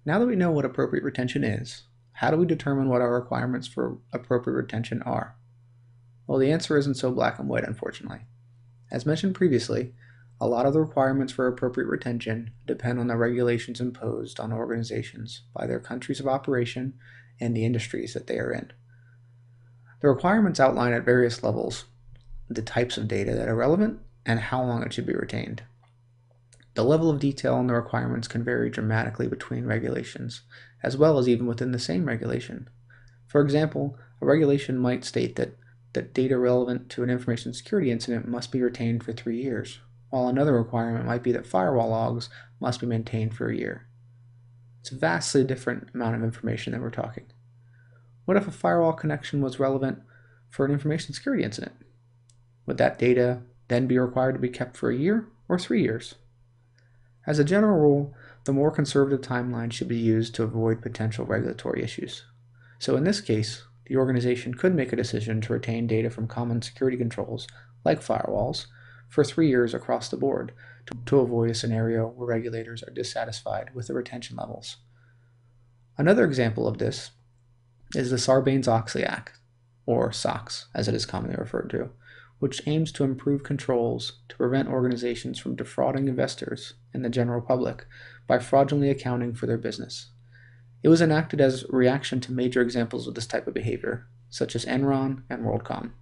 Now that we know what appropriate retention is, how do we determine what our requirements for appropriate retention are? Well, the answer isn't so black and white, unfortunately. As mentioned previously, a lot of the requirements for appropriate retention depend on the regulations imposed on organizations by their countries of operation and the industries that they are in. The requirements outline at various levels the types of data that are relevant and how long it should be retained. The level of detail in the requirements can vary dramatically between regulations, as well as even within the same regulation. For example, a regulation might state that data relevant to an information security incident must be retained for 3 years, while another requirement might be that firewall logs must be maintained for a year. It's a vastly different amount of information that we're talking. What if a firewall connection was relevant for an information security incident? Would that data then be required to be kept for a year or 3 years? As a general rule, the more conservative timeline should be used to avoid potential regulatory issues. So in this case, the organization could make a decision to retain data from common security controls, like firewalls, for 3 years across the board to avoid a scenario where regulators are dissatisfied with the retention levels. Another example of this is the Sarbanes-Oxley Act, or SOX as it is commonly referred to, which aims to improve controls to prevent organizations from defrauding investors and the general public by fraudulently accounting for their business. It was enacted as a reaction to major examples of this type of behavior, such as Enron and WorldCom.